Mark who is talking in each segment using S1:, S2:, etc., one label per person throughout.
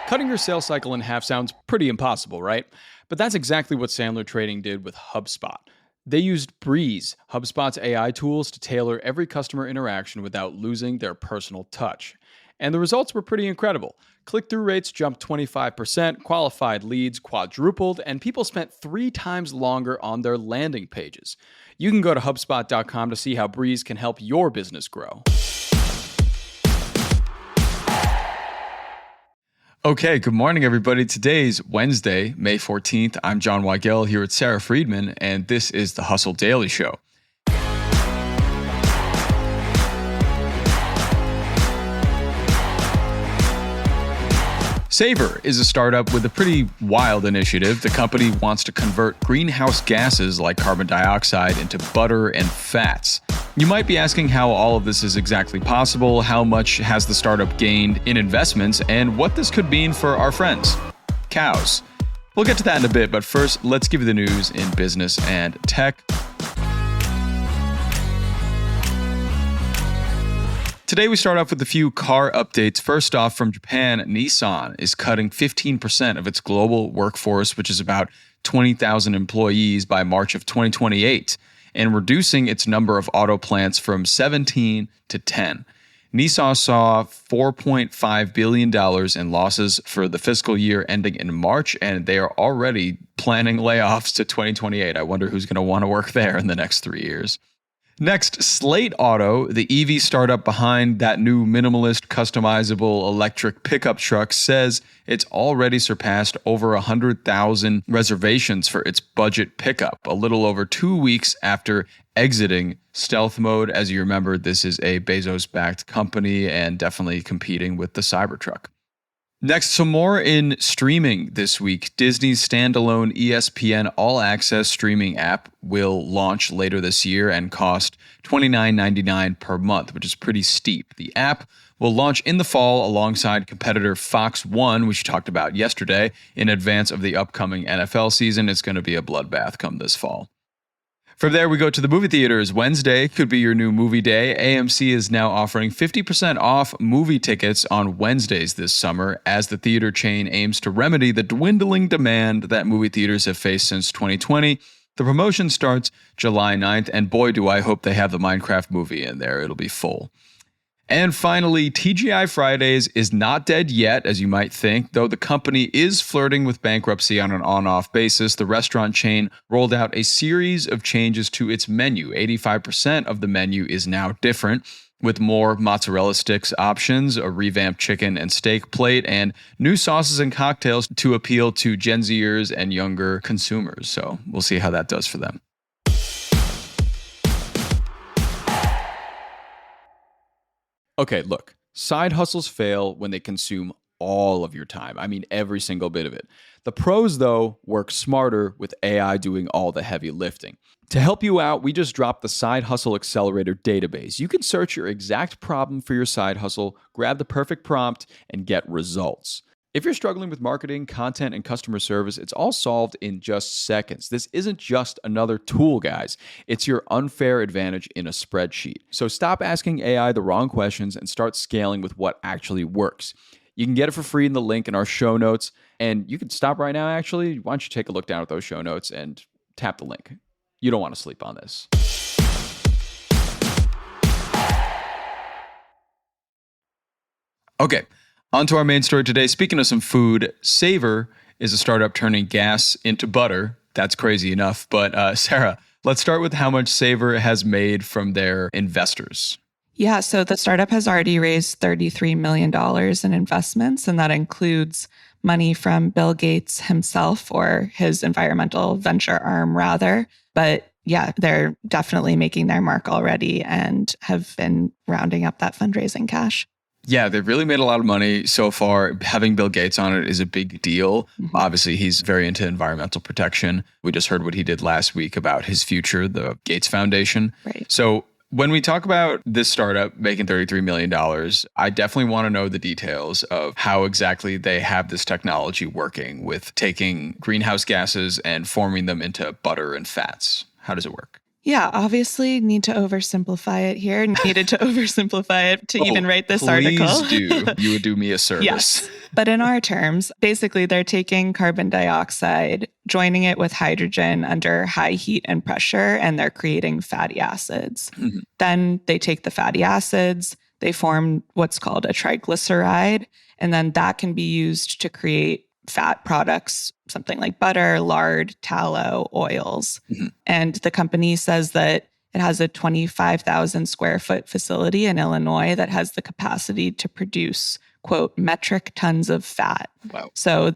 S1: Cutting your sales cycle in half sounds pretty impossible, right? But that's exactly what Sandler Trading did with HubSpot. They used Breeze, HubSpot's AI tools, to tailor every customer interaction without losing their personal touch. And the results were pretty incredible. Click-through rates jumped 25%, qualified leads quadrupled, and people spent 3 times longer on their landing pages. You can go to HubSpot.com to see how Breeze can help your business grow. Okay, good morning, everybody. Today's Wednesday, May 14th. I'm John Weigell here with Sara Friedman, and this is the Hustle Daily Show. Savor is a startup with a pretty wild initiative. The company wants to convert greenhouse gases like carbon dioxide into butter and fats. You might be asking how all of this is exactly possible, how much has the startup gained in investments, and what this could mean for our friends, cows. We'll get to that in a bit, but first, let's give you the news in business and tech. Today, we start off with a few car updates. First off, from Japan, Nissan is cutting 15% of its global workforce, which is about 20,000 employees, by March of 2028, and reducing its number of auto plants from 17 to 10. Nissan saw $4.5 billion in losses for the fiscal year ending in March, and they are already planning layoffs to 2028. I wonder who's going to want to work there in the next 3 years. Next, Slate Auto, the EV startup behind that new minimalist, customizable electric pickup truck, says it's already surpassed over 100,000 reservations for its budget pickup, a little over 2 weeks after exiting stealth mode. As you remember, this is a Bezos-backed company and definitely competing with the Cybertruck. Next, some more in streaming this week. Disney's standalone ESPN all-access streaming app will launch later this year and cost $29.99 per month, which is pretty steep. The app will launch in the fall alongside competitor Fox One, which we talked about yesterday, in advance of the upcoming NFL season. It's going to be a bloodbath come this fall. From there, we go to the movie theaters. Wednesday could be your new movie day. AMC is now offering 50% off movie tickets on Wednesdays this summer as the theater chain aims to remedy the dwindling demand that movie theaters have faced since 2020. The promotion starts July 9th, and boy, do I hope they have the Minecraft movie in there. It'll be full. And finally, TGI Fridays is not dead yet, as you might think, though the company is flirting with bankruptcy on an on-off basis. The restaurant chain rolled out a series of changes to its menu. 85% of the menu is now different, with more mozzarella sticks options, a revamped chicken and steak plate, and new sauces and cocktails to appeal to Gen Zers and younger consumers. So we'll see how that does for them. Okay, look, side hustles fail when they consume all of your time. I mean, every single bit of it. The pros, though, work smarter with AI doing all the heavy lifting. To help you out, we just dropped the Side Hustle Accelerator database. You can search your exact problem for your side hustle, grab the perfect prompt, and get results. If you're struggling with marketing, content, and customer service, it's all solved in just seconds. This isn't just another tool, guys. It's your unfair advantage in a spreadsheet. So stop asking AI the wrong questions and start scaling with what actually works. You can get it for free in the link in our show notes. And you can stop right now, actually. Why don't you take a look down at those show notes and tap the link. You don't want to sleep on this. Okay. On to our main story today. Speaking of some food, Savor is a startup turning gas into butter. That's crazy enough. But Sara, let's start with how much Savor has made from their investors.
S2: Yeah, so the startup has already raised $33 million in investments, and that includes money from Bill Gates himself, or his environmental venture arm, rather. But yeah, they're definitely making their mark already and have been rounding up that fundraising cash.
S1: Yeah, they've really made a lot of money so far. Having Bill Gates on it is a big deal. Mm-hmm. Obviously, he's very into environmental protection. We just heard what he did last week about his future, the Gates Foundation.
S2: Right.
S1: So when we talk about this startup making $33 million, I definitely want to know the details of how exactly they have this technology working with taking greenhouse gases and forming them into butter and fats. How does it work?
S2: Yeah, obviously need to oversimplify it here. Needed to oversimplify it to even write this article.
S1: Please do. You would do me a service.
S2: Yes. But in our terms, basically, they're taking carbon dioxide, joining it with hydrogen under high heat and pressure, and they're creating fatty acids.
S1: Mhm.
S2: Then they take the fatty acids, they form what's called a triglyceride, and then that can be used to create fat products, something like butter, lard, tallow, oils.
S1: Mhm.
S2: And the company says that it has a 25,000 square foot facility in Illinois that has the capacity to produce, quote, metric tons of fat.
S1: Wow.
S2: So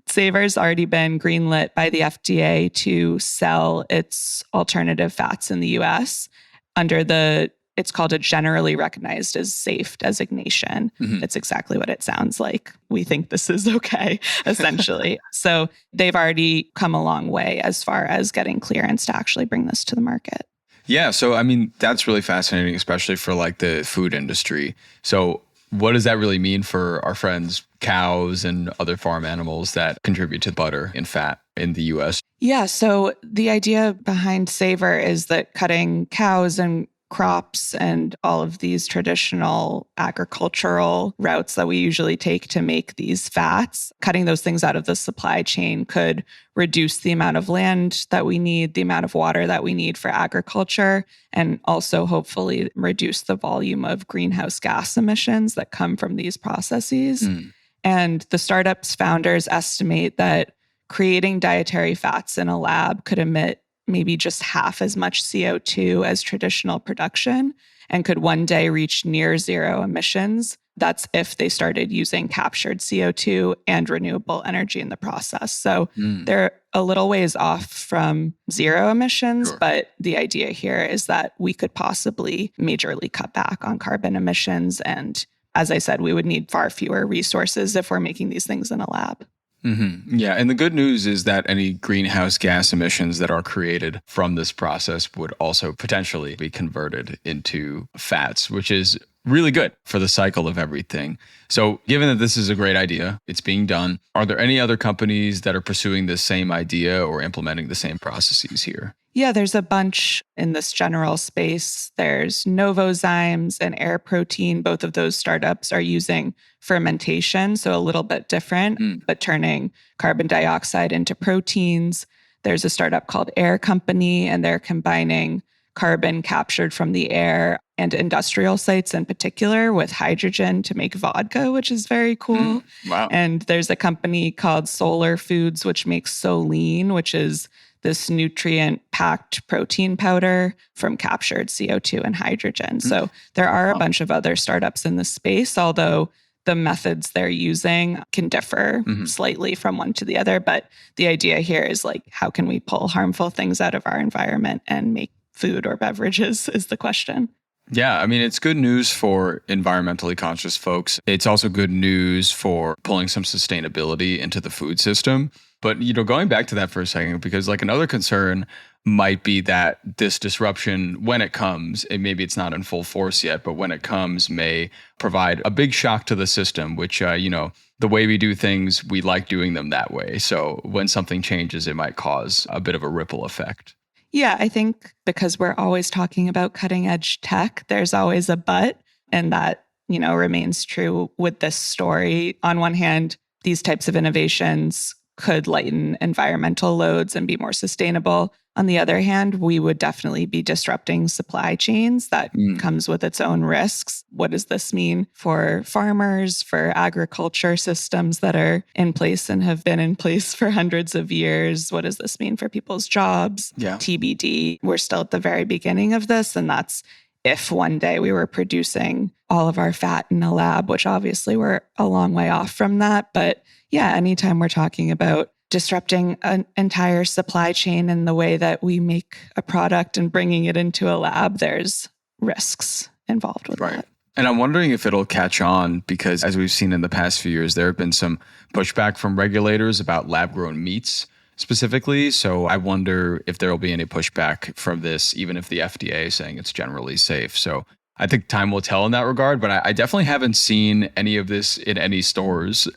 S2: Savor's already been greenlit by the FDA to sell its alternative fats in the US under it's called a generally recognized as safe designation.
S1: Mhm.
S2: It's exactly what it sounds like. We think this is okay, essentially. So they've already come a long way as far as getting clearance to actually bring this to the market.
S1: Yeah. So, I mean, that's really fascinating, especially for like the food industry. So, what does that really mean for our friends, cows and other farm animals that contribute to butter and fat in the US?
S2: Yeah. So the idea behind Savor is that cutting cows and crops and all of these traditional agricultural routes that we usually take to make these fats, cutting those things out of the supply chain could reduce the amount of land that we need, the amount of water that we need for agriculture, and also hopefully reduce the volume of greenhouse gas emissions that come from these processes.
S1: Mm.
S2: And the startup's founders estimate that creating dietary fats in a lab could emit maybe just half as much CO2 as traditional production and could one day reach near zero emissions. That's if they started using captured CO2 and renewable energy in the process. So they're a little ways off from zero emissions,
S1: Sure.
S2: but the idea here is that we could possibly majorly cut back on carbon emissions. And as I said, we would need far fewer resources if we're making these things in a lab.
S1: Mm-hmm. Yeah. And the good news is that any greenhouse gas emissions that are created from this process would also potentially be converted into fats, which is really good for the cycle of everything. So, given that this is a great idea, it's being done, are there any other companies that are pursuing the same idea or implementing the same processes here?
S2: Yeah, there's a bunch in this general space. There's Novozymes and Air Protein. Both of those startups are using fermentation, so a little bit different, but turning carbon dioxide into proteins. There's a startup called Air Company, and they're combining carbon captured from the air and industrial sites in particular with hydrogen to make vodka, which is very cool.
S1: Wow.
S2: And there's a company called Solar Foods, which makes Solein, which is this nutrient-packed protein powder from captured CO2 and hydrogen. So there are a bunch of other startups in this space, although the methods they're using can differ slightly from one to the other. But the idea here is like, how can we pull harmful things out of our environment and make food or beverages is the question.
S1: Yeah, I mean, it's good news for environmentally conscious folks. It's also good news for pulling some sustainability into the food system. But, going back to that for a second, because like another concern might be that this disruption, when it comes, and maybe it's not in full force yet, but when it comes, may provide a big shock to the system, which, the way we do things, we like doing them that way. So when something changes, it might cause a bit of a ripple effect.
S2: Yeah, I think because we're always talking about cutting edge tech, there's always a but. And that, remains true with this story. On one hand, these types of innovations could lighten environmental loads and be more sustainable. On the other hand, we would definitely be disrupting supply chains. That comes with its own risks. What does this mean for farmers, for agriculture systems that are in place and have been in place for hundreds of years? What does this mean for people's jobs?
S1: Yeah.
S2: TBD. We're still at the very beginning of this, and that's if one day we were producing all of our fat in a lab, which obviously we're a long way off from that. But yeah, anytime we're talking about disrupting an entire supply chain in the way that we make a product and bringing it into a lab, there's risks involved with that.
S1: And I'm wondering if it'll catch on because as we've seen in the past few years, there have been some pushback from regulators about lab-grown meats specifically. So I wonder if there will be any pushback from this, even if the FDA is saying it's generally safe. So I think time will tell in that regard, but I definitely haven't seen any of this in any stores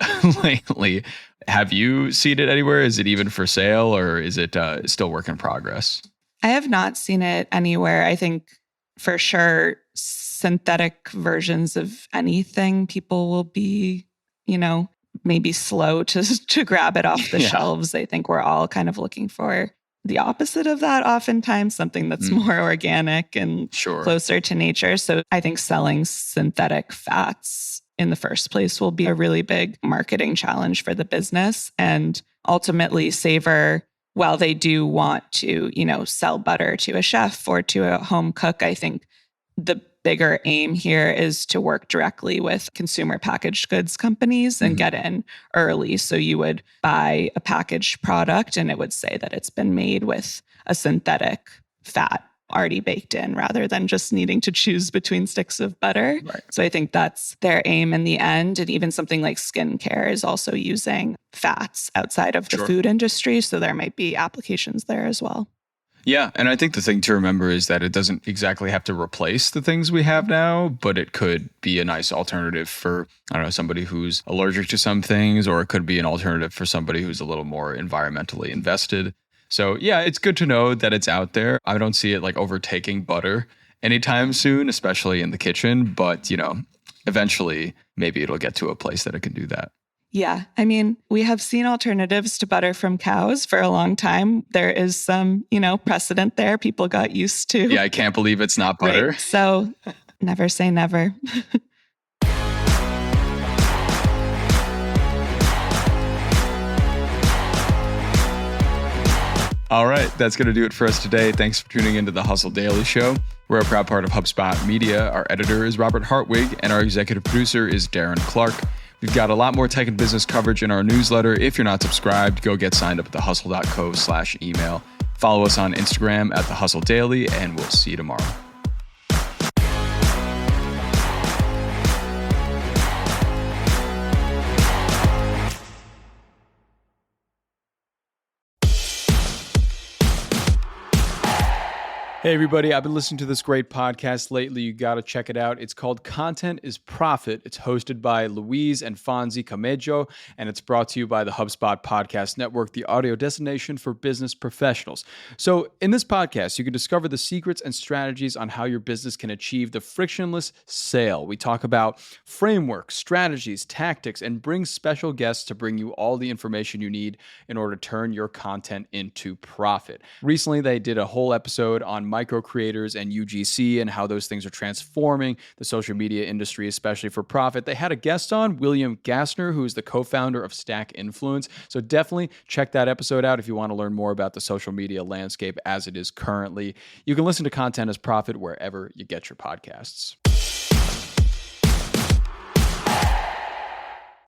S1: lately. Have you seen it anywhere? Is it even for sale or is it still work in progress?
S2: I have not seen it anywhere. I think for sure synthetic versions of anything people will be, maybe slow to grab it off the shelves. I think we're all kind of looking for the opposite of that oftentimes, something that's more organic and closer to nature. So I think selling synthetic fats in the first place will be a really big marketing challenge for the business. And ultimately, Savor, while they do want to, sell butter to a chef or to a home cook, I think the bigger aim here is to work directly with consumer packaged goods companies and get in early. So you would buy a packaged product and it would say that it's been made with a synthetic fat already baked in rather than just needing to choose between sticks of butter. Right. So I think that's their aim in the end. And even something like skincare is also using fats outside of the food industry. So there might be applications there as well.
S1: Yeah. And I think the thing to remember is that it doesn't exactly have to replace the things we have now, but it could be a nice alternative for, somebody who's allergic to some things, or it could be an alternative for somebody who's a little more environmentally invested. So yeah, it's good to know that it's out there. I don't see it like overtaking butter anytime soon, especially in the kitchen, but eventually maybe it'll get to a place that it can do that.
S2: Yeah. I mean, we have seen alternatives to butter from cows for a long time. There is some, precedent there. People got used to.
S1: Yeah, I can't believe it's not butter.
S2: Right. So never say never.
S1: All right, that's going to do it for us today. Thanks for tuning into the Hustle Daily Show. We're a proud part of HubSpot Media. Our editor is Robert Hartwig, and our executive producer is Darren Clark. We've got a lot more tech and business coverage in our newsletter. If you're not subscribed, go get signed up at thehustle.co/email. Follow us on Instagram at The Hustle Daily, and we'll see you tomorrow. Hey everybody, I've been listening to this great podcast lately. You got to check it out. It's called Content is Profit. It's hosted by Luis and Fonzie Camejo, and it's brought to you by the HubSpot Podcast Network, the audio destination for business professionals. So in this podcast, you can discover the secrets and strategies on how your business can achieve the frictionless sale. We talk about frameworks, strategies, tactics, and bring special guests to bring you all the information you need in order to turn your content into profit. Recently, they did a whole episode on micro creators and UGC and how those things are transforming the social media industry, especially for profit. They had a guest on, William Gassner, who is the co-founder of Stack Influence. So definitely check that episode out if you want to learn more about the social media landscape as it is currently. You can listen to Content as Profit wherever you get your podcasts.